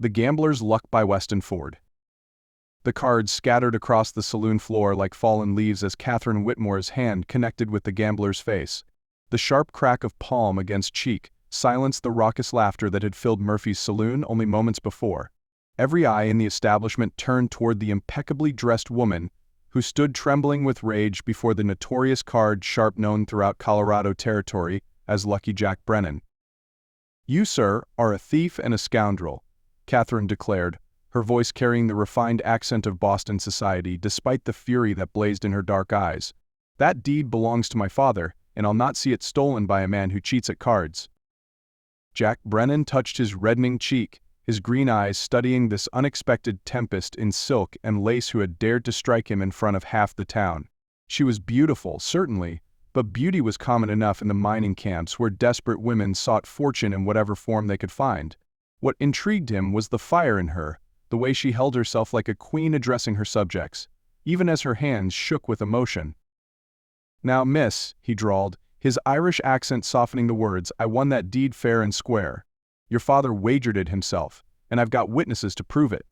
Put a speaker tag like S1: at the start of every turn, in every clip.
S1: The Gambler's Luck by Weston Ford. The cards scattered across the saloon floor like fallen leaves as Katherine Whitmore's hand connected with the gambler's face. The sharp crack of palm against cheek silenced the raucous laughter that had filled Murphy's saloon only moments before. Every eye in the establishment turned toward the impeccably dressed woman who stood trembling with rage before the notorious card sharp known throughout Colorado territory as Lucky Jack Brennan. "You, sir, are a thief and a scoundrel," Katherine declared, her voice carrying the refined accent of Boston society despite the fury that blazed in her dark eyes. "That deed belongs to my father, and I'll not see it stolen by a man who cheats at cards." Jack Brennan touched his reddening cheek, his green eyes studying this unexpected tempest in silk and lace who had dared to strike him in front of half the town. She was beautiful, certainly, but beauty was common enough in the mining camps where desperate women sought fortune in whatever form they could find. What intrigued him was the fire in her, the way she held herself like a queen addressing her subjects, even as her hands shook with emotion. "Now, miss," he drawled, his Irish accent softening the words, "I won that deed fair and square. Your father wagered it himself, and I've got witnesses to prove it."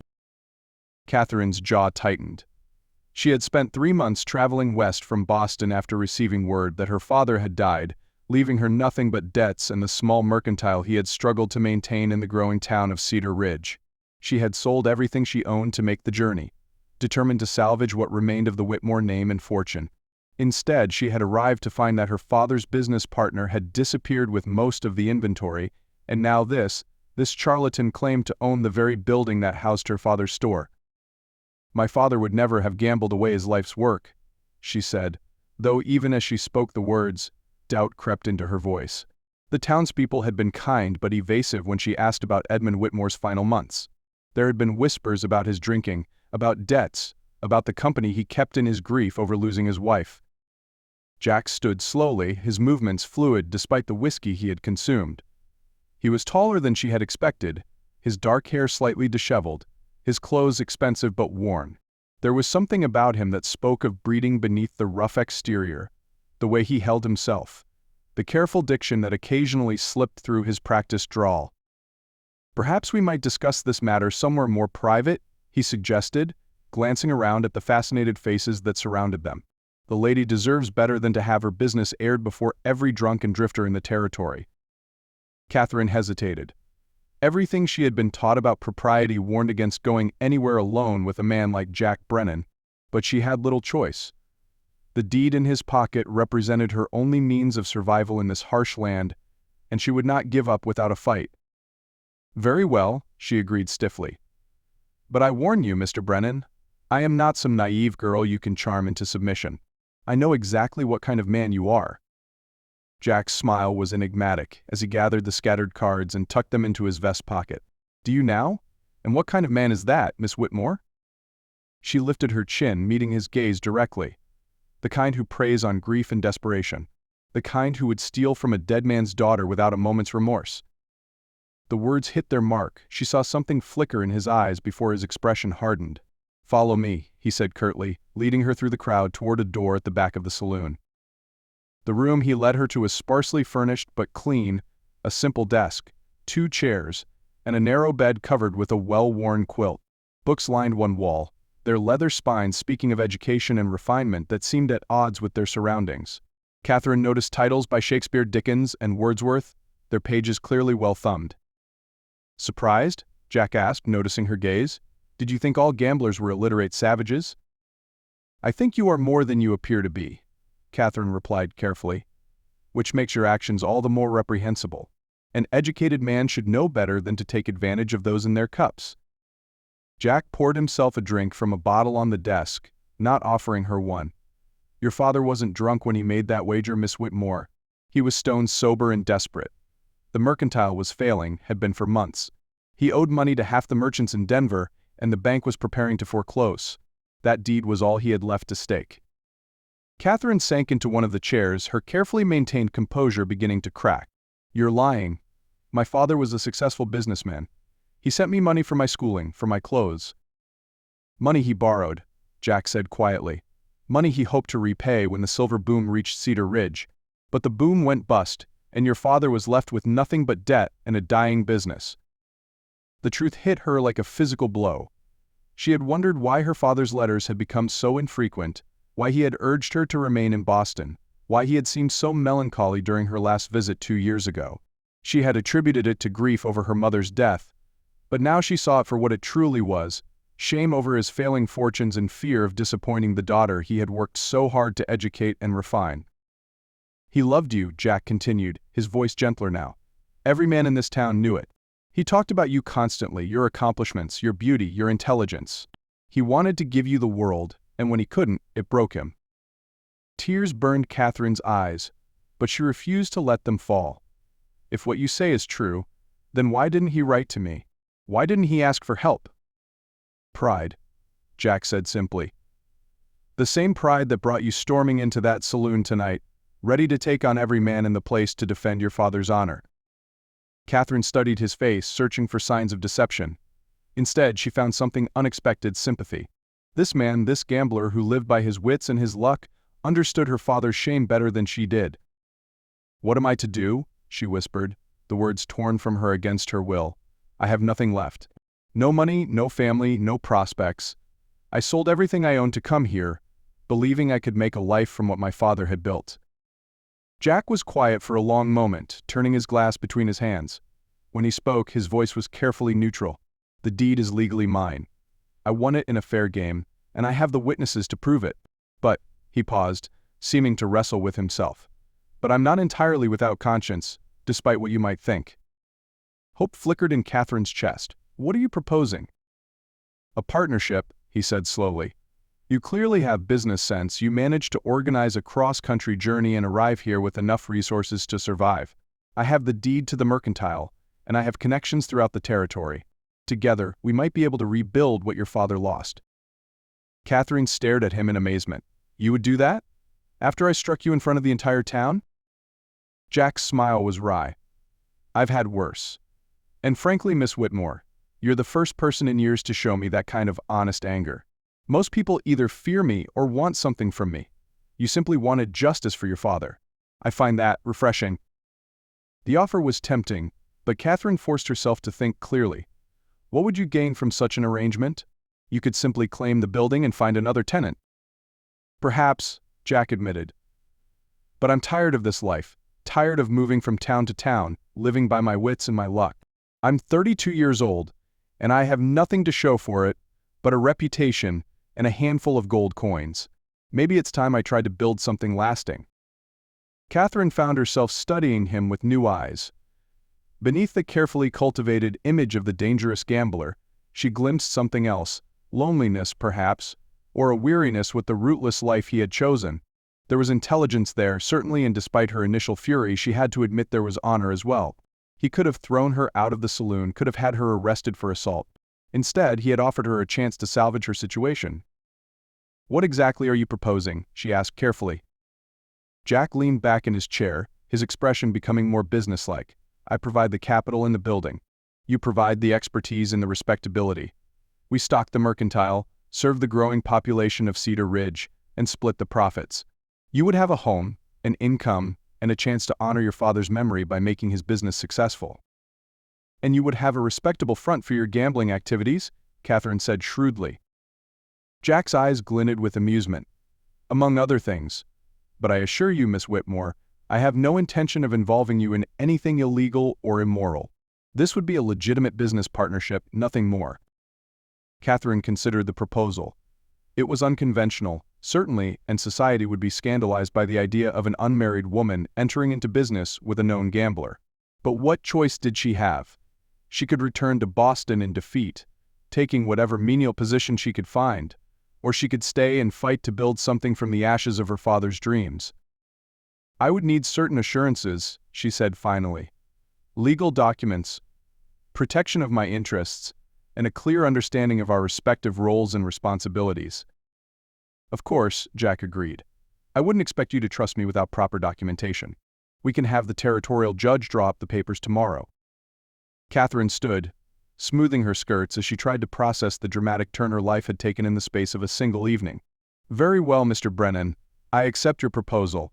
S1: Katherine's jaw tightened. She had spent 3 months traveling west from Boston after receiving word that her father had died, leaving her nothing but debts and the small mercantile he had struggled to maintain in the growing town of Cedar Ridge. She had sold everything she owned to make the journey, determined to salvage what remained of the Whitmore name and fortune. Instead, she had arrived to find that her father's business partner had disappeared with most of the inventory, and now this charlatan claimed to own the very building that housed her father's store. "My father would never have gambled away his life's work," she said, though even as she spoke the words, doubt crept into her voice. The townspeople had been kind but evasive when she asked about Edmund Whitmore's final months. There had been whispers about his drinking, about debts, about the company he kept in his grief over losing his wife. Jack stood slowly, his movements fluid despite the whiskey he had consumed. He was taller than she had expected, his dark hair slightly disheveled, his clothes expensive but worn. There was something about him that spoke of breeding beneath the rough exterior, the way he held himself, the careful diction that occasionally slipped through his practiced drawl. "Perhaps we might discuss this matter somewhere more private," he suggested, glancing around at the fascinated faces that surrounded them. "The lady deserves better than to have her business aired before every drunken drifter in the territory." Katherine hesitated. Everything she had been taught about propriety warned against going anywhere alone with a man like Jack Brennan, but she had little choice. The deed in his pocket represented her only means of survival in this harsh land, and she would not give up without a fight. "Very well," she agreed stiffly. "But I warn you, Mr. Brennan, I am not some naive girl you can charm into submission. I know exactly what kind of man you are." Jack's smile was enigmatic as he gathered the scattered cards and tucked them into his vest pocket. "Do you now? And what kind of man is that, Miss Whitmore?" She lifted her chin, meeting his gaze directly. "The kind who preys on grief and desperation. The kind who would steal from a dead man's daughter without a moment's remorse." The words hit their mark. She saw something flicker in his eyes before his expression hardened. "Follow me," he said curtly, leading her through the crowd toward a door at the back of the saloon. The room he led her to was sparsely furnished but clean, a simple desk, 2 chairs, and a narrow bed covered with a well-worn quilt. Books lined one wall, their leather spines speaking of education and refinement that seemed at odds with their surroundings. Katherine noticed titles by Shakespeare, Dickens, and Wordsworth, their pages clearly well-thumbed. "Surprised?" Jack asked, noticing her gaze. "Did you think all gamblers were illiterate savages?" "I think you are more than you appear to be," Katherine replied carefully, "which makes your actions all the more reprehensible. An educated man should know better than to take advantage of those in their cups." Jack poured himself a drink from a bottle on the desk, not offering her one. "Your father wasn't drunk when he made that wager, Miss Whitmore. He was stone sober and desperate. The mercantile was failing, had been for months. He owed money to half the merchants in Denver, and the bank was preparing to foreclose. That deed was all he had left to stake." Katherine sank into one of the chairs, her carefully maintained composure beginning to crack. "You're lying. My father was a successful businessman. He sent me money for my schooling, for my clothes." "Money he borrowed," Jack said quietly. "Money he hoped to repay when the silver boom reached Cedar Ridge. But the boom went bust, and your father was left with nothing but debt and a dying business." The truth hit her like a physical blow. She had wondered why her father's letters had become so infrequent, why he had urged her to remain in Boston, why he had seemed so melancholy during her last visit 2 years ago. She had attributed it to grief over her mother's death, but now she saw it for what it truly was: shame over his failing fortunes and fear of disappointing the daughter he had worked so hard to educate and refine. "He loved you," Jack continued, his voice gentler now. "Every man in this town knew it. He talked about you constantly, your accomplishments, your beauty, your intelligence. He wanted to give you the world, and when he couldn't, it broke him." Tears burned Catherine's eyes, but she refused to let them fall. "If what you say is true, then why didn't he write to me? Why didn't he ask for help?" "Pride," Jack said simply. "The same pride that brought you storming into that saloon tonight, ready to take on every man in the place to defend your father's honor." Katherine studied his face, searching for signs of deception. Instead, she found something unexpected: sympathy. This man, this gambler who lived by his wits and his luck, understood her father's shame better than she did. "What am I to do?" she whispered, the words torn from her against her will. "I have nothing left. No money, no family, no prospects. I sold everything I owned to come here, believing I could make a life from what my father had built." Jack was quiet for a long moment, turning his glass between his hands. When he spoke, his voice was carefully neutral. "The deed is legally mine. I won it in a fair game, and I have the witnesses to prove it. But," he paused, seeming to wrestle with himself, "but I'm not entirely without conscience, despite what you might think." Hope flickered in Catherine's chest. "What are you proposing?" "A partnership," he said slowly. "You clearly have business sense. You managed to organize a cross-country journey and arrive here with enough resources to survive. I have the deed to the mercantile, and I have connections throughout the territory. Together, we might be able to rebuild what your father lost." Katherine stared at him in amazement. "You would do that? After I struck you in front of the entire town?" Jack's smile was wry. "I've had worse. And frankly, Miss Whitmore, you're the first person in years to show me that kind of honest anger. Most people either fear me or want something from me. You simply wanted justice for your father. I find that refreshing." The offer was tempting, but Katherine forced herself to think clearly. What would you gain from such an arrangement? You could simply claim the building and find another tenant. "Perhaps," Jack admitted. "But I'm tired of this life, tired of moving from town to town, living by my wits and my luck. I'm 32 years old, and I have nothing to show for it but a reputation and a handful of gold coins. Maybe it's time I tried to build something lasting." Katherine found herself studying him with new eyes. Beneath the carefully cultivated image of the dangerous gambler, she glimpsed something else: loneliness, perhaps, or a weariness with the rootless life he had chosen. There was intelligence there, certainly, and despite her initial fury, she had to admit there was honor as well. He could have thrown her out of the saloon, could have had her arrested for assault. Instead, he had offered her a chance to salvage her situation. "What exactly are you proposing?" she asked carefully. Jack leaned back in his chair, his expression becoming more businesslike. "I provide the capital and the building. You provide the expertise and the respectability. We stock the mercantile, serve the growing population of Cedar Ridge, and split the profits. You would have a home, an income, and a chance to honor your father's memory by making his business successful." "And you would have a respectable front for your gambling activities," Katherine said shrewdly. Jack's eyes glinted with amusement. "Among other things. But I assure you, Miss Whitmore, I have no intention of involving you in anything illegal or immoral. This would be a legitimate business partnership, nothing more." Katherine considered the proposal. It was unconventional, certainly, and society would be scandalized by the idea of an unmarried woman entering into business with a known gambler. But what choice did she have? She could return to Boston in defeat, taking whatever menial position she could find, or she could stay and fight to build something from the ashes of her father's dreams. "I would need certain assurances," she said finally. "Legal documents, protection of my interests, and a clear understanding of our respective roles and responsibilities." "Of course," Jack agreed. "I wouldn't expect you to trust me without proper documentation. We can have the territorial judge draw up the papers tomorrow." Katherine stood, smoothing her skirts as she tried to process the dramatic turn her life had taken in the space of a single evening. "Very well, Mr. Brennan, I accept your proposal.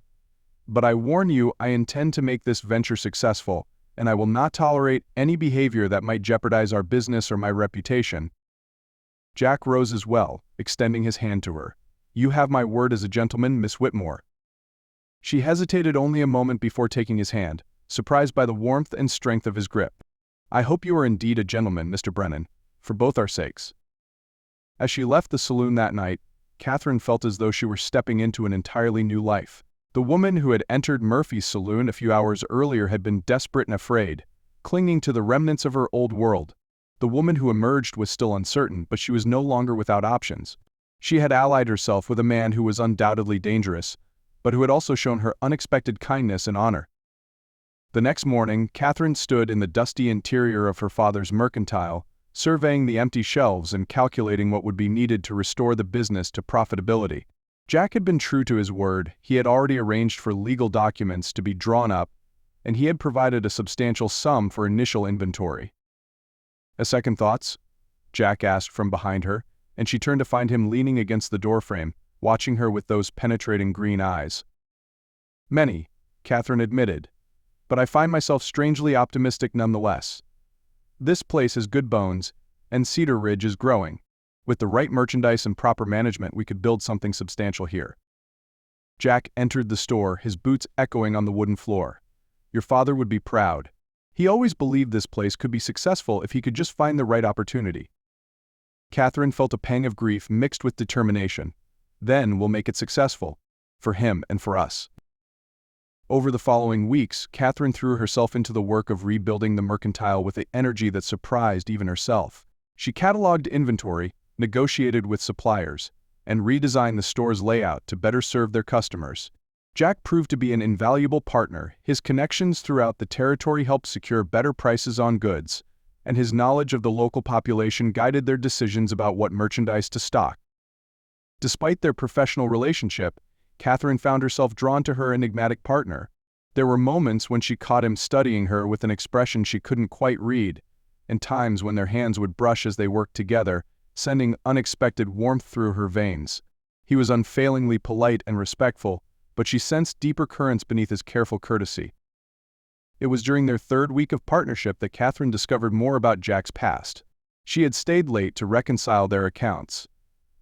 S1: But I warn you, I intend to make this venture successful, and I will not tolerate any behavior that might jeopardize our business or my reputation." Jack rose as well, extending his hand to her. "You have my word as a gentleman, Miss Whitmore." She hesitated only a moment before taking his hand, surprised by the warmth and strength of his grip. "I hope you are indeed a gentleman, Mr. Brennan, for both our sakes." As she left the saloon that night, Katherine felt as though she were stepping into an entirely new life. The woman who had entered Murphy's saloon a few hours earlier had been desperate and afraid, clinging to the remnants of her old world. The woman who emerged was still uncertain, but she was no longer without options. She had allied herself with a man who was undoubtedly dangerous, but who had also shown her unexpected kindness and honor. The next morning, Katherine stood in the dusty interior of her father's mercantile, surveying the empty shelves and calculating what would be needed to restore the business to profitability. Jack had been true to his word. He had already arranged for legal documents to be drawn up, and he had provided a substantial sum for initial inventory. "A second thoughts?" Jack asked from behind her, and she turned to find him leaning against the doorframe, watching her with those penetrating green eyes. "Many," Katherine admitted, "but I find myself strangely optimistic nonetheless. This place has good bones, and Cedar Ridge is growing. With the right merchandise and proper management, we could build something substantial here." Jack entered the store, his boots echoing on the wooden floor. "Your father would be proud. He always believed this place could be successful if he could just find the right opportunity." Katherine felt a pang of grief mixed with determination. "Then we'll make it successful. For him and for us." Over the following weeks, Katherine threw herself into the work of rebuilding the mercantile with an energy that surprised even herself. She cataloged inventory, negotiated with suppliers, and redesigned the store's layout to better serve their customers. Jack proved to be an invaluable partner. His connections throughout the territory helped secure better prices on goods, and his knowledge of the local population guided their decisions about what merchandise to stock. Despite their professional relationship, Katherine found herself drawn to her enigmatic partner. There were moments when she caught him studying her with an expression she couldn't quite read, and times when their hands would brush as they worked together, sending unexpected warmth through her veins. He was unfailingly polite and respectful, but she sensed deeper currents beneath his careful courtesy. It was during their third week of partnership that Katherine discovered more about Jack's past. She had stayed late to reconcile their accounts,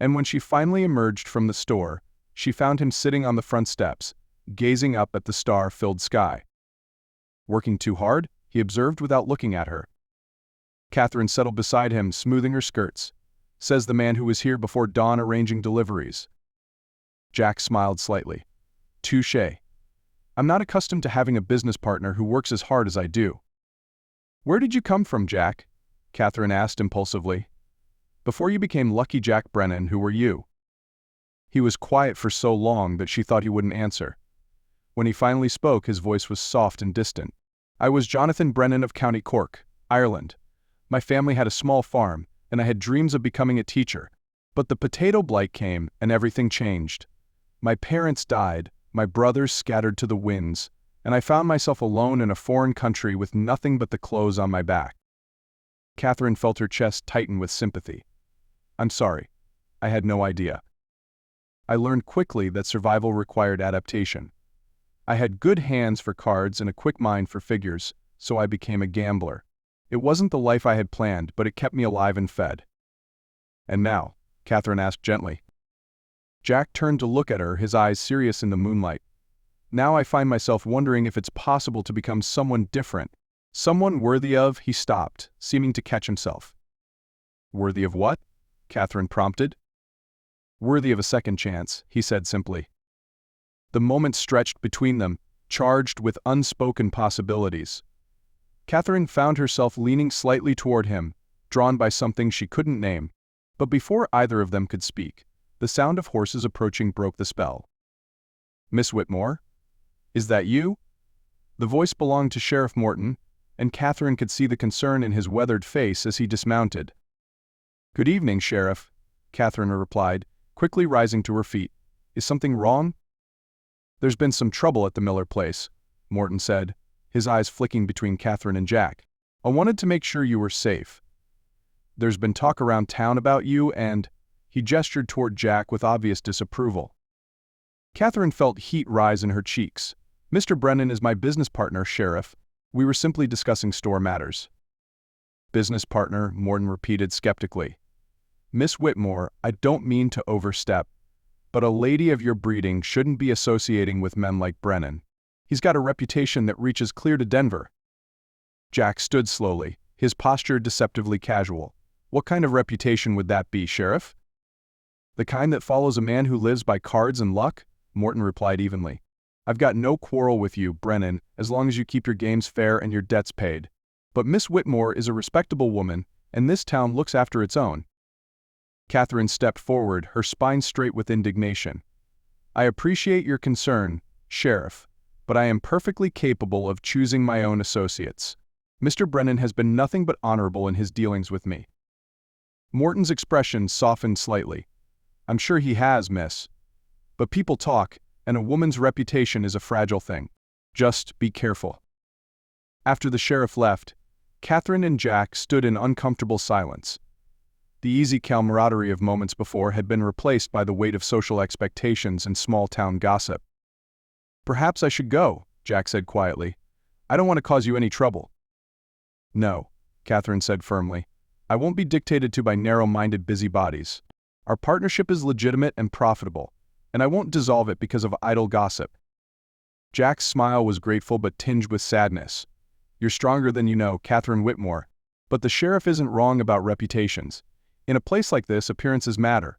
S1: and when she finally emerged from the store, she found him sitting on the front steps, gazing up at the star-filled sky. "Working too hard?" he observed without looking at her. Katherine settled beside him, smoothing her skirts. "Says the man who was here before dawn arranging deliveries." Jack smiled slightly. "Touché. I'm not accustomed to having a business partner who works as hard as I do." "Where did you come from, Jack?" Katherine asked impulsively. "Before you became Lucky Jack Brennan, who were you?" He was quiet for so long that she thought he wouldn't answer. When he finally spoke, his voice was soft and distant. "I was Jonathan Brennan of County Cork, Ireland. My family had a small farm, and I had dreams of becoming a teacher. But the potato blight came, and everything changed. My parents died, my brothers scattered to the winds, and I found myself alone in a foreign country with nothing but the clothes on my back." Katherine felt her chest tighten with sympathy. "I'm sorry. I had no idea. I learned quickly that survival required adaptation. I had good hands for cards and a quick mind for figures, so I became a gambler. It wasn't the life I had planned, but it kept me alive and fed." "And now?" Katherine asked gently. Jack turned to look at her, his eyes serious in the moonlight. "Now I find myself wondering if it's possible to become someone different, someone worthy of—" He stopped, seeming to catch himself. "Worthy of what?" Katherine prompted. "Worthy of a second chance," he said simply. The moment stretched between them, charged with unspoken possibilities. Katherine found herself leaning slightly toward him, drawn by something she couldn't name. But before either of them could speak, the sound of horses approaching broke the spell. "Miss Whitmore? Is that you?" The voice belonged to Sheriff Morton, and Katherine could see the concern in his weathered face as he dismounted. "Good evening, Sheriff," Katherine replied, quickly rising to her feet. "Is something wrong?" "There's been some trouble at the Miller place," Morton said, his eyes flicking between Katherine and Jack. "I wanted to make sure you were safe. There's been talk around town about you and—" He gestured toward Jack with obvious disapproval. Katherine felt heat rise in her cheeks. "Mr. Brennan is my business partner, Sheriff. We were simply discussing store matters. Business partner, Morton repeated skeptically. Miss Whitmore, I don't mean to overstep, but a lady of your breeding shouldn't be associating with men like Brennan. He's got a reputation that reaches clear to Denver. Jack stood slowly, his posture deceptively casual. What kind of reputation would that be, Sheriff? The kind that follows a man who lives by cards and luck? Morton replied evenly. I've got no quarrel with you, Brennan, as long as you keep your games fair and your debts paid. But Miss Whitmore is a respectable woman, and this town looks after its own. Katherine stepped forward, her spine straight with indignation. I appreciate your concern, Sheriff, but I am perfectly capable of choosing my own associates. Mr. Brennan has been nothing but honorable in his dealings with me. Morton's expression softened slightly. I'm sure he has, miss. But people talk, and a woman's reputation is a fragile thing. Just be careful. After the sheriff left, Katherine and Jack stood in uncomfortable silence. The easy camaraderie of moments before had been replaced by the weight of social expectations and small-town gossip. Perhaps I should go, Jack said quietly. I don't want to cause you any trouble. No, Katherine said firmly. I won't be dictated to by narrow-minded busybodies. Our partnership is legitimate and profitable, and I won't dissolve it because of idle gossip. Jack's smile was grateful but tinged with sadness. You're stronger than you know, Katherine Whitmore. But the sheriff isn't wrong about reputations. In a place like this, appearances matter.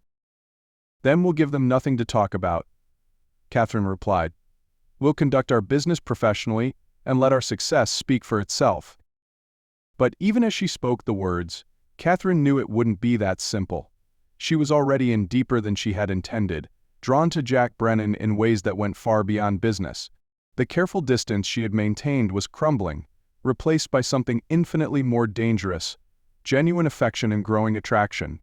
S1: Then we'll give them nothing to talk about, Katherine replied. We'll conduct our business professionally and let our success speak for itself. But even as she spoke the words, Katherine knew it wouldn't be that simple. She was already in deeper than she had intended, drawn to Jack Brennan in ways that went far beyond business. The careful distance she had maintained was crumbling, replaced by something infinitely more dangerous, genuine affection and growing attraction.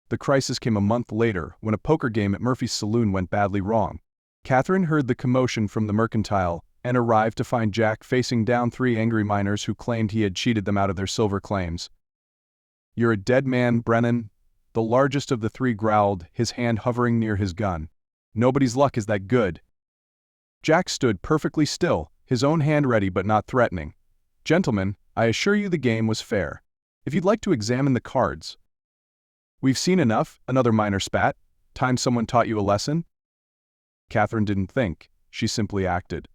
S1: The crisis came a month later when a poker game at Murphy's Saloon went badly wrong. Katherine heard the commotion from the mercantile and arrived to find Jack facing down 3 angry miners who claimed he had cheated them out of their silver claims. You're a dead man, Brennan, the largest of the 3 growled, his hand hovering near his gun. Nobody's luck is that good. Jack stood perfectly still, his own hand ready but not threatening. Gentlemen, I assure you the game was fair. If you'd like to examine the cards. We've seen enough, another miner spat. Time someone taught you a lesson? Katherine didn't think, she simply acted.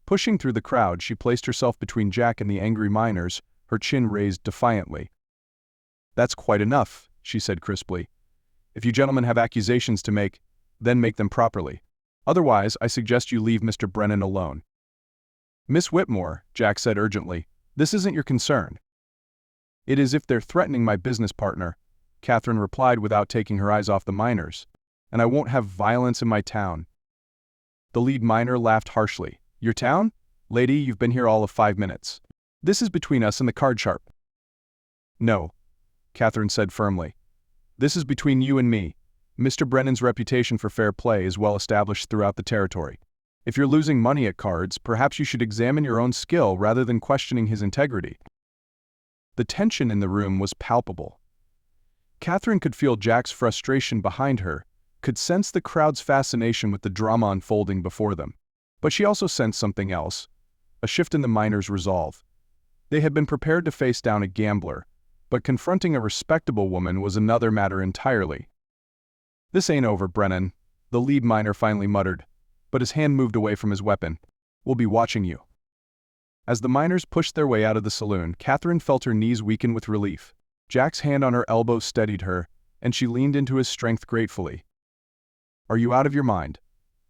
S1: Pushing through the crowd, she placed herself between Jack and the angry miners, her chin raised defiantly. That's quite enough, she said crisply. If you gentlemen have accusations to make, then make them properly. Otherwise, I suggest you leave Mr. Brennan alone. Miss Whitmore, Jack said urgently, this isn't your concern. It is if they're threatening my business partner, Katherine replied without taking her eyes off the miners. And I won't have violence in my town. The lead miner laughed harshly. Your town? Lady, you've been here all of 5 minutes. This is between us and the card sharp. No, Katherine said firmly. This is between you and me. Mr. Brennan's reputation for fair play is well established throughout the territory. If you're losing money at cards, perhaps you should examine your own skill rather than questioning his integrity. The tension in the room was palpable. Katherine could feel Jack's frustration behind her, could sense the crowd's fascination with the drama unfolding before them. But she also sensed something else, a shift in the miners' resolve. They had been prepared to face down a gambler, but confronting a respectable woman was another matter entirely. This ain't over, Brennan, the lead miner finally muttered, but his hand moved away from his weapon. We'll be watching you. As the miners pushed their way out of the saloon, Katherine felt her knees weaken with relief. Jack's hand on her elbow steadied her, and she leaned into his strength gratefully. Are you out of your mind?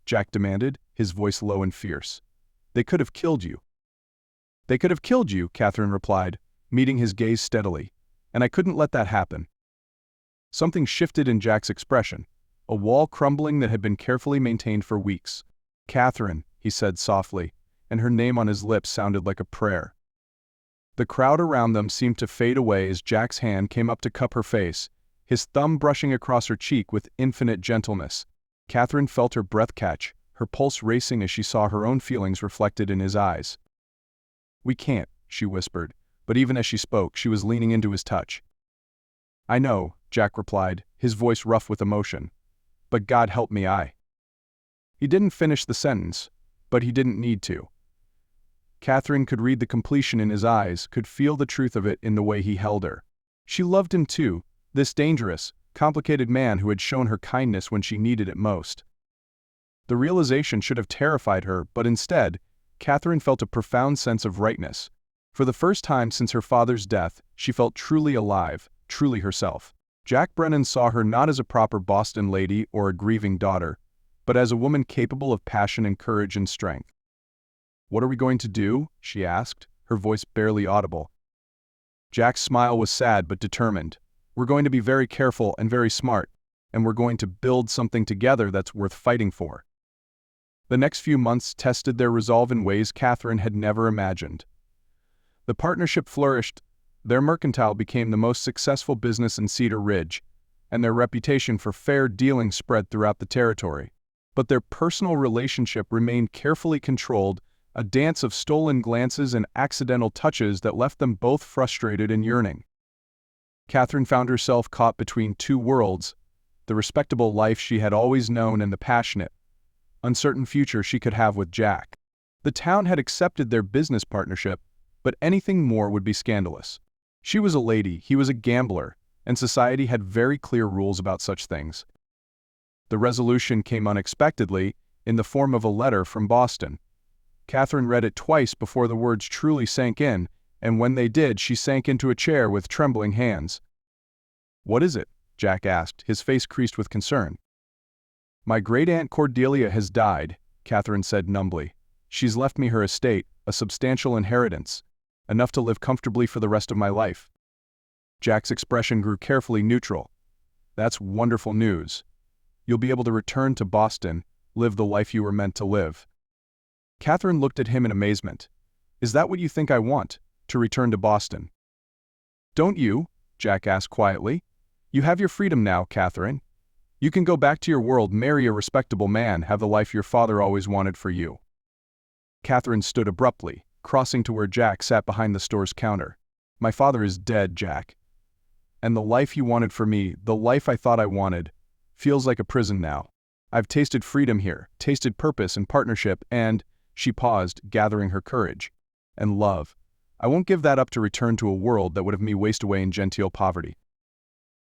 S1: Jack demanded, his voice low and fierce. They could have killed you. They could have killed you, Katherine replied, meeting his gaze steadily, and I couldn't let that happen. Something shifted in Jack's expression, a wall crumbling that had been carefully maintained for weeks. Katherine, he said softly, and her name on his lips sounded like a prayer. The crowd around them seemed to fade away as Jack's hand came up to cup her face, his thumb brushing across her cheek with infinite gentleness. Katherine felt her breath catch, her pulse racing as she saw her own feelings reflected in his eyes. We can't, she whispered, but even as she spoke, she was leaning into his touch. I know, Jack replied, his voice rough with emotion. But God help me, He didn't finish the sentence, but he didn't need to. Katherine could read the completion in his eyes, could feel the truth of it in the way he held her. She loved him too, this dangerous, complicated man who had shown her kindness when she needed it most. The realization should have terrified her, but instead, Katherine felt a profound sense of rightness. For the first time since her father's death, she felt truly alive, truly herself. Jack Brennan saw her not as a proper Boston lady or a grieving daughter, but as a woman capable of passion and courage and strength. "What are we going to do?" she asked, her voice barely audible. Jack's smile was sad but determined. "We're going to be very careful and very smart, and we're going to build something together that's worth fighting for." The next few months tested their resolve in ways Katherine had never imagined. The partnership flourished, their mercantile became the most successful business in Cedar Ridge, and their reputation for fair dealing spread throughout the territory. But their personal relationship remained carefully controlled, a dance of stolen glances and accidental touches that left them both frustrated and yearning. Katherine found herself caught between two worlds, the respectable life she had always known and the passionate, uncertain future she could have with Jack. The town had accepted their business partnership, but anything more would be scandalous. She was a lady, he was a gambler, and society had very clear rules about such things. The resolution came unexpectedly, in the form of a letter from Boston. Katherine read it twice before the words truly sank in, and when they did, she sank into a chair with trembling hands. "What is it?" Jack asked, his face creased with concern. "My great-aunt Cordelia has died," Katherine said numbly. "She's left me her estate, a substantial inheritance, enough to live comfortably for the rest of my life." Jack's expression grew carefully neutral. "That's wonderful news. You'll be able to return to Boston, live the life you were meant to live." Katherine looked at him in amazement. "Is that what you think I want, to return to Boston?" "Don't you?" Jack asked quietly. "You have your freedom now, Katherine. You can go back to your world, marry a respectable man, have the life your father always wanted for you." Katherine stood abruptly, crossing to where Jack sat behind the store's counter. "My father is dead, Jack. And the life you wanted for me, the life I thought I wanted, feels like a prison now. I've tasted freedom here, tasted purpose and partnership and," she paused, gathering her courage, "and love. I won't give that up to return to a world that would have me waste away in genteel poverty."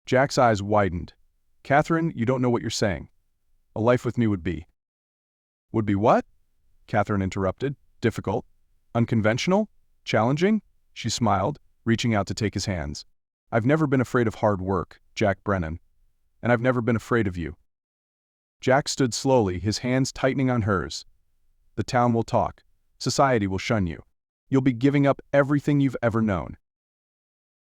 S1: Jack's eyes widened. "Katherine, you don't know what you're saying. A life with me would be—" "Would be what?" Katherine interrupted. "Difficult? Unconventional? Challenging?" She smiled, reaching out to take his hands. "I've never been afraid of hard work, Jack Brennan. And I've never been afraid of you." Jack stood slowly, his hands tightening on hers. "The town will talk. Society will shun you. You'll be giving up everything you've ever known."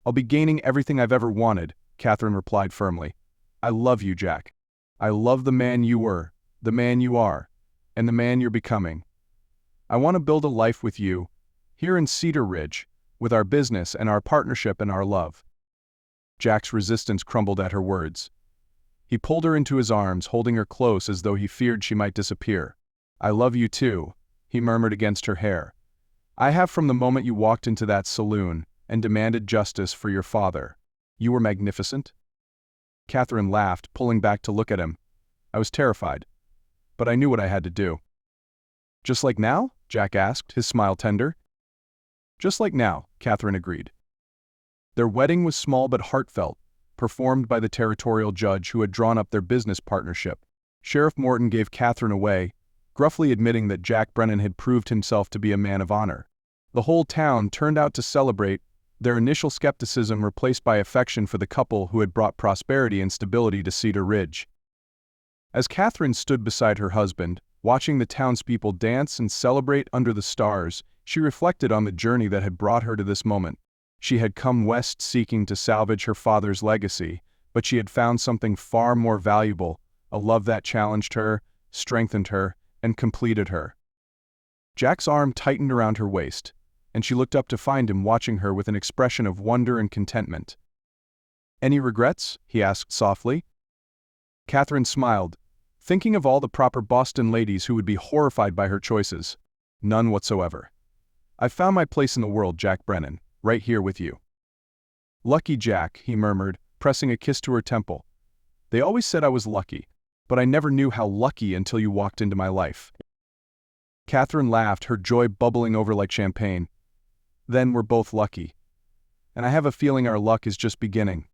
S1: "I'll be gaining everything I've ever wanted," Katherine replied firmly. "I love you, Jack. I love the man you were, the man you are, and the man you're becoming. I want to build a life with you, here in Cedar Ridge, with our business and our partnership and our love." Jack's resistance crumbled at her words. He pulled her into his arms, holding her close as though he feared she might disappear. "I love you too," he murmured against her hair. "I have from the moment you walked into that saloon and demanded justice for your father. You were magnificent." Katherine laughed, pulling back to look at him. "I was terrified, but I knew what I had to do." "Just like now?" Jack asked, his smile tender. "Just like now," Katherine agreed. Their wedding was small but heartfelt, performed by the territorial judge who had drawn up their business partnership. Sheriff Morton gave Katherine away, gruffly admitting that Jack Brennan had proved himself to be a man of honor. The whole town turned out to celebrate, their initial skepticism replaced by affection for the couple who had brought prosperity and stability to Cedar Ridge. As Katherine stood beside her husband, watching the townspeople dance and celebrate under the stars, she reflected on the journey that had brought her to this moment. She had come west seeking to salvage her father's legacy, but she had found something far more valuable, a love that challenged her, strengthened her, and completed her. Jack's arm tightened around her waist, and she looked up to find him watching her with an expression of wonder and contentment. "Any regrets?" he asked softly. Katherine smiled, thinking of all the proper Boston ladies who would be horrified by her choices. "None whatsoever. I've found my place in the world, Jack Brennan, right here with you." "Lucky Jack," he murmured, pressing a kiss to her temple. "They always said I was lucky, but I never knew how lucky until you walked into my life." Katherine laughed, her joy bubbling over like champagne. Then we're both lucky. And I have a feeling our luck is just beginning.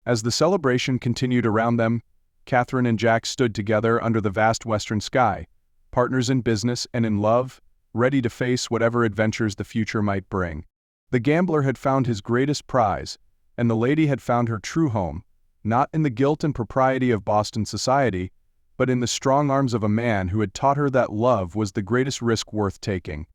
S1: As the celebration continued around them, Katherine and Jack stood together under the vast western sky, partners in business and in love, ready to face whatever adventures the future might bring. The gambler had found his greatest prize, and the lady had found her true home, not in the guilt and propriety of Boston society, but in the strong arms of a man who had taught her that love was the greatest risk worth taking.